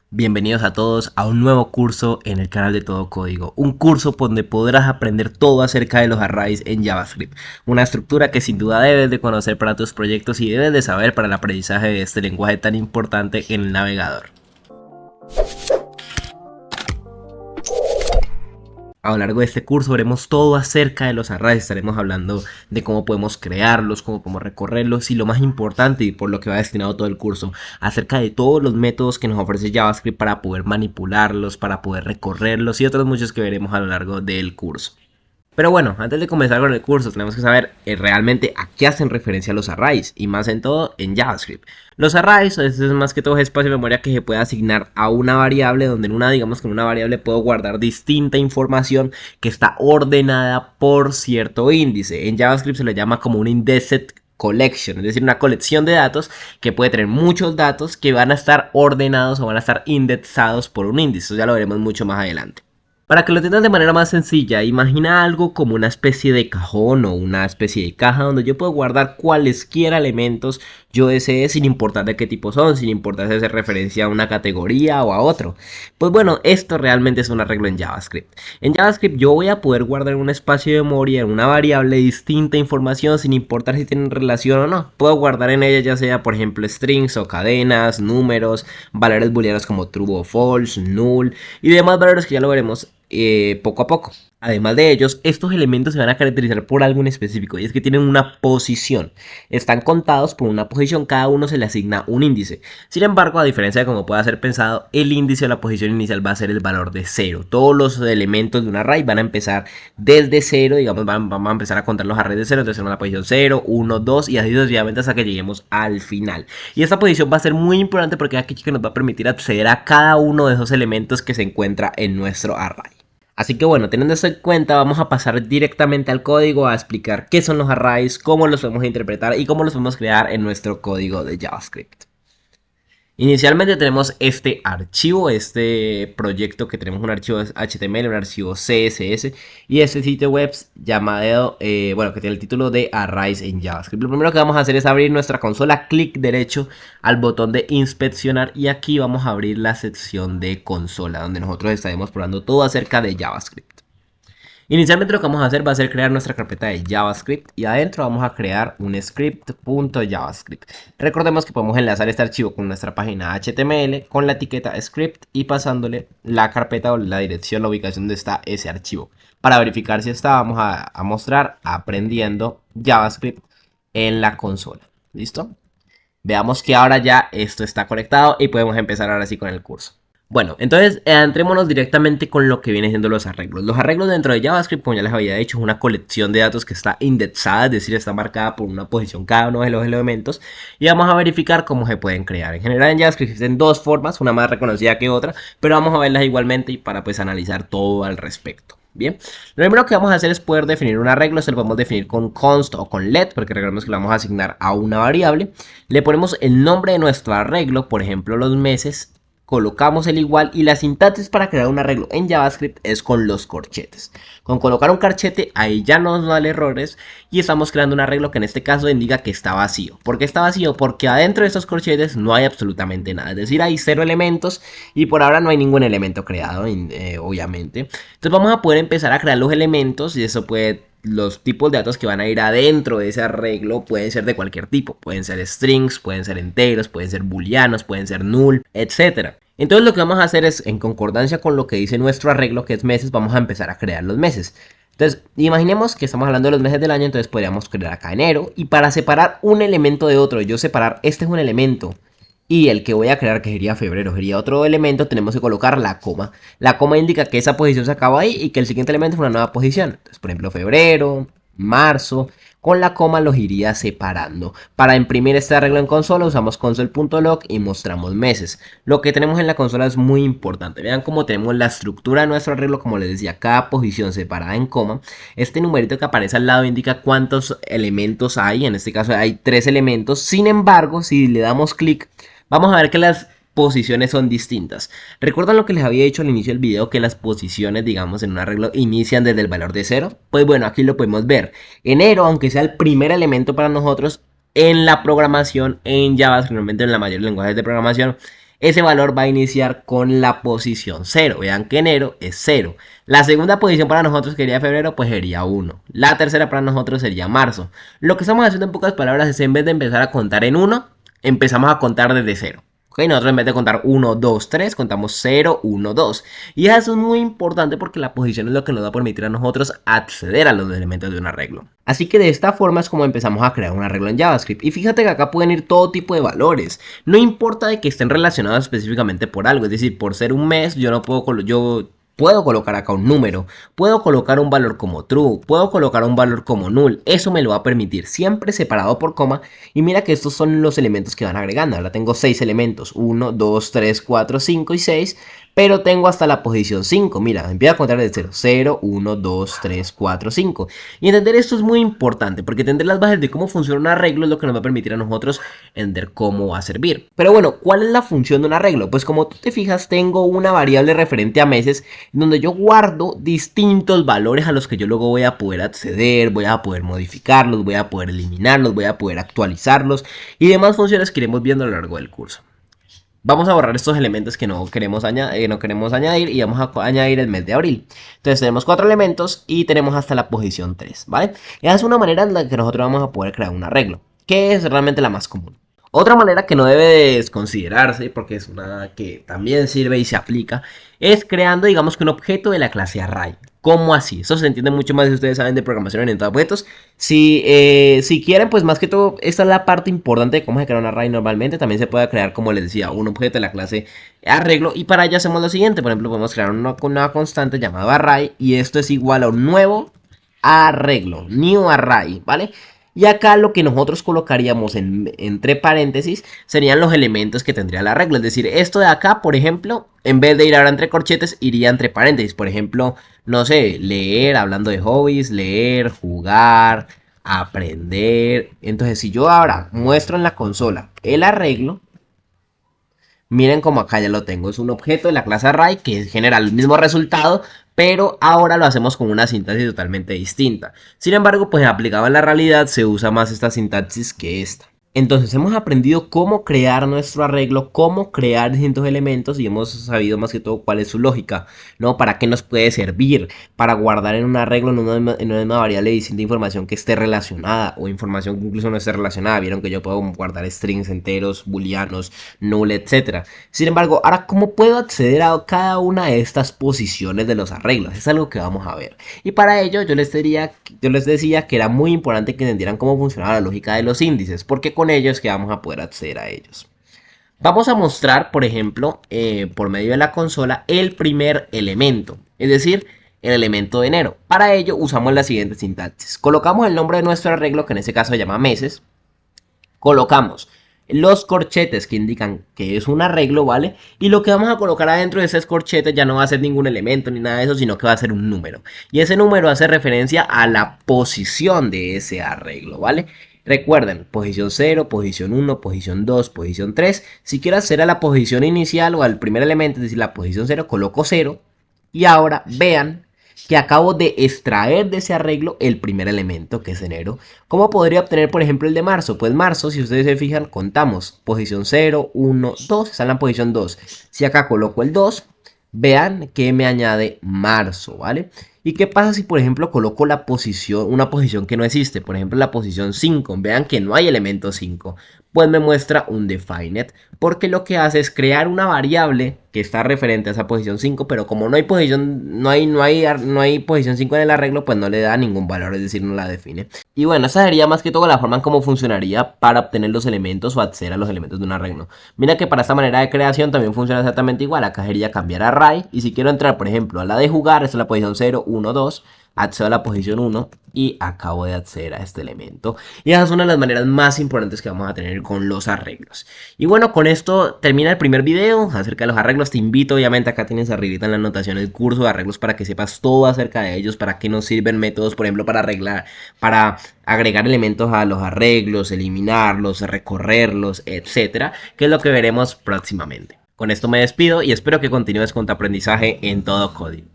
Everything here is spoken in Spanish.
Bienvenidos a todos a un nuevo curso en el canal de Todo Código, un curso donde podrás aprender todo acerca de los arrays en JavaScript, una estructura que sin duda debes de conocer para tus proyectos y debes de saber para el aprendizaje de este lenguaje tan importante en el navegador. A lo largo de este curso veremos todo acerca de los arrays, estaremos hablando de cómo podemos crearlos, cómo podemos recorrerlos y lo más importante y por lo que va destinado todo el curso, acerca de todos los métodos que nos ofrece JavaScript para poder manipularlos, para poder recorrerlos y otros muchos que veremos a lo largo del curso. Pero bueno, antes de comenzar con el curso tenemos que saber realmente a qué hacen referencia los arrays y más en todo en JavaScript. Los arrays es más que todo espacio de memoria que se puede asignar a una variable donde digamos que en una variable puedo guardar distinta información que está ordenada por cierto índice. En JavaScript se le llama como un indexed collection, es decir, una colección de datos que puede tener muchos datos que van a estar ordenados o van a estar indexados por un índice. Eso ya lo veremos mucho más adelante. Para que lo entiendas de manera más sencilla, imagina algo como una especie de cajón o una especie de caja donde yo puedo guardar cualesquiera elementos yo desee sin importar de qué tipo son, sin importar si hace referencia a una categoría o a otro. Pues bueno, esto realmente es un arreglo en JavaScript. En JavaScript yo voy a poder guardar en un espacio de memoria, en una variable distinta información sin importar si tienen relación o no. Puedo guardar en ella ya sea por ejemplo strings o cadenas, números, valores booleanos como true o false, null y demás valores que ya lo veremos poco a poco. Además de ellos, estos elementos se van a caracterizar por algo en específico y es que tienen una posición. Están contados por una posición, cada uno se le asigna un índice. Sin embargo, a diferencia de como pueda ser pensado, el índice de la posición inicial va a ser el valor de 0. Todos los elementos de un array van a empezar desde 0, digamos, vamos a empezar a contar los arrays de 0, entonces en la posición 0, 1, 2 y así sucesivamente hasta que lleguemos al final. Y esta posición va a ser muy importante porque es aquí que nos va a permitir acceder a cada uno de esos elementos que se encuentra en nuestro array. Así que bueno, teniendo esto en cuenta, vamos a pasar directamente al código a explicar qué son los arrays, cómo los podemos interpretar y cómo los podemos crear en nuestro código de JavaScript. Inicialmente tenemos este archivo, este proyecto que tenemos un archivo HTML, un archivo CSS y este sitio web llamado, que tiene el título de Arrays en JavaScript. Lo primero que vamos a hacer es abrir nuestra consola, clic derecho al botón de inspeccionar y aquí vamos a abrir la sección de consola donde nosotros estaremos probando todo acerca de JavaScript. Inicialmente lo que vamos a hacer va a ser crear nuestra carpeta de JavaScript y adentro vamos a crear un script.javascript. Recordemos que podemos enlazar este archivo con nuestra página HTML con la etiqueta script y pasándole la carpeta o la dirección, la ubicación donde está ese archivo. Para verificar si está, vamos a mostrar aprendiendo JavaScript en la consola. ¿Listo? Veamos que ahora ya esto está conectado y podemos empezar ahora sí con el curso. Bueno, entonces entrémonos directamente con lo que viene siendo los arreglos. Los arreglos dentro de JavaScript, como ya les había dicho, es una colección de datos que está indexada, es decir, está marcada por una posición cada uno de los elementos. Y vamos a verificar cómo se pueden crear. En general en JavaScript existen dos formas, una más reconocida que otra, pero vamos a verlas igualmente y para pues analizar todo al respecto. Bien, lo primero que vamos a hacer es poder definir un arreglo. Se lo podemos definir con const o con let, porque recordemos que lo vamos a asignar a una variable. Le ponemos el nombre de nuestro arreglo, por ejemplo los meses. Colocamos el igual y la sintaxis para crear un arreglo en JavaScript es con los corchetes. Con colocar un corchete ahí ya no nos da errores y estamos creando un arreglo que en este caso indica que está vacío. ¿Por qué está vacío? Porque adentro de estos corchetes no hay absolutamente nada. Es decir, hay 0 elementos y por ahora no hay ningún elemento creado, obviamente. Entonces vamos a poder empezar a crear los elementos y eso los tipos de datos que van a ir adentro de ese arreglo pueden ser de cualquier tipo. Pueden ser strings, pueden ser enteros, pueden ser booleanos, pueden ser null, etc. Entonces lo que vamos a hacer es, en concordancia con lo que dice nuestro arreglo, que es meses, vamos a empezar a crear los meses. Entonces, imaginemos que estamos hablando de los meses del año, entonces podríamos crear acá enero. Y para separar un elemento de otro, yo separar, este es un elemento. Y el que voy a crear, que sería febrero, sería otro elemento, tenemos que colocar la coma. La coma indica que esa posición se acaba ahí y que el siguiente elemento es una nueva posición. Entonces, por ejemplo, febrero, marzo, con la coma los iría separando. Para imprimir este arreglo en consola usamos console.log y mostramos meses. Lo que tenemos en la consola es muy importante. Vean cómo tenemos la estructura de nuestro arreglo, como les decía, cada posición separada en coma. Este numerito que aparece al lado indica cuántos elementos hay. En este caso hay 3 elementos. Sin embargo, si le damos clic, vamos a ver que las posiciones son distintas. ¿Recuerdan lo que les había dicho al inicio del video? Que las posiciones, digamos, en un arreglo inician desde el valor de 0. Pues bueno, aquí lo podemos ver. Enero, aunque sea el primer elemento para nosotros, en la programación, en JavaScript, normalmente en la mayoría de lenguajes de programación, ese valor va a iniciar con la posición 0. Vean que enero es 0. La segunda posición para nosotros, que sería febrero, pues sería 1. La tercera para nosotros sería marzo. Lo que estamos haciendo en pocas palabras es, en vez de empezar a contar en 1, empezamos a contar desde 0. ¿Okay? Nosotros en vez de contar 1, 2, 3, contamos 0, 1, 2. Y eso es muy importante porque la posición es lo que nos va a permitir a nosotros acceder a los elementos de un arreglo. Así que de esta forma es como empezamos a crear un arreglo en JavaScript. Y fíjate que acá pueden ir todo tipo de valores. No importa de que estén relacionados específicamente por algo. Es decir, por ser un mes, yo no puedo puedo colocar acá un número, puedo colocar un valor como true, puedo colocar un valor como null. Eso me lo va a permitir, siempre separado por coma. Y mira que estos son los elementos que van agregando. Ahora tengo 6 elementos, 1, 2, 3, 4, 5 y 6. Pero tengo hasta la posición 5. Mira, empiezo a contar desde 0. 0, 1, 2, 3, 4, 5. Y entender esto es muy importante, porque entender las bases de cómo funciona un arreglo es lo que nos va a permitir a nosotros entender cómo va a servir. Pero bueno, ¿cuál es la función de un arreglo? Pues como tú te fijas, tengo una variable referente a meses, donde yo guardo distintos valores a los que yo luego voy a poder acceder, voy a poder modificarlos, voy a poder eliminarlos, voy a poder actualizarlos y demás funciones que iremos viendo a lo largo del curso. Vamos a borrar estos elementos que no queremos añadir y vamos a añadir el mes de abril. Entonces tenemos 4 elementos y tenemos hasta la posición 3, ¿vale? Esa es una manera en la que nosotros vamos a poder crear un arreglo, que es realmente la más común. Otra manera que no debe desconsiderarse, porque es una que también sirve y se aplica, es creando, digamos, que un objeto de la clase array. ¿Cómo así? Eso se entiende mucho más si ustedes saben de programación orientada a objetos. Si quieren, pues más que todo, esta es la parte importante de cómo se crea un array normalmente. También se puede crear, como les decía, un objeto de la clase arreglo. Y para ello hacemos lo siguiente. Por ejemplo, podemos crear una constante llamada array. Y esto es igual a un nuevo arreglo, new array, ¿vale? Y acá lo que nosotros colocaríamos entre paréntesis serían los elementos que tendría el arreglo. Es decir, esto de acá, por ejemplo, en vez de ir ahora entre corchetes, iría entre paréntesis. Por ejemplo, no sé, leer, hablando de hobbies, leer, jugar, aprender. Entonces, si yo ahora muestro en la consola el arreglo, miren como acá ya lo tengo. Es un objeto de la clase array que genera el mismo resultado, pero ahora lo hacemos con una sintaxis totalmente distinta. Sin embargo, pues aplicado en la realidad se usa más esta sintaxis que esta. Entonces hemos aprendido cómo crear nuestro arreglo, cómo crear distintos elementos y hemos sabido más que todo cuál es su lógica, ¿no? Para qué nos puede servir, para guardar en un arreglo en una misma variable distinta información que esté relacionada o información que incluso no esté relacionada. Vieron que yo puedo guardar strings enteros, booleanos, null, etc. Sin embargo, ahora, ¿cómo puedo acceder a cada una de estas posiciones de los arreglos? Es algo que vamos a ver. Y para ello yo les decía que era muy importante que entendieran cómo funcionaba la lógica de los índices, porque con ellos que vamos a poder acceder a ellos. Vamos a mostrar, por ejemplo, por medio de la consola, el primer elemento, es decir, el elemento de enero. Para ello usamos la siguiente sintaxis. Colocamos el nombre de nuestro arreglo, que en este caso se llama meses. Colocamos los corchetes que indican que es un arreglo, ¿vale? Y lo que vamos a colocar adentro de esos corchetes ya no va a ser ningún elemento ni nada de eso, sino que va a ser un número. Y ese número hace referencia a la posición de ese arreglo, ¿vale? Recuerden, posición 0, posición 1, posición 2, posición 3. Si quiero hacer a la posición inicial o al primer elemento, es decir, la posición 0, coloco 0. Y ahora vean que acabo de extraer de ese arreglo el primer elemento, que es enero. ¿Cómo podría obtener, por ejemplo, el de marzo? Pues marzo, si ustedes se fijan, contamos posición 0, 1, 2, está en la posición 2. Si acá coloco el 2, vean que me añade marzo, ¿vale? ¿Y qué pasa si, por ejemplo, coloco una posición que no existe? Por ejemplo, la posición 5. Vean que no hay elemento 5. Pues me muestra un defined, porque lo que hace es crear una variable que está referente a esa posición 5, pero como no hay posición 5 en el arreglo, pues no le da ningún valor, es decir, no la define. Y bueno, esa sería más que todo la forma en cómo funcionaría para obtener los elementos o acceder a los elementos de un arreglo. Mira que para esta manera de creación también funciona exactamente igual. Acá sería cambiar array, y si quiero entrar, por ejemplo, a la de jugar, esta es la posición 0, 1, 2, accedo a la posición 1 y acabo de acceder a este elemento. Y esa es una de las maneras más importantes que vamos a tener con los arreglos. Y bueno, con esto termina el primer video acerca de los arreglos. Te invito, obviamente, acá tienes arribita en la anotación el curso de arreglos para que sepas todo acerca de ellos, para qué nos sirven métodos, por ejemplo, para agregar elementos a los arreglos, eliminarlos, recorrerlos, etcétera, que es lo que veremos próximamente. Con esto me despido y espero que continúes con tu aprendizaje en todo código.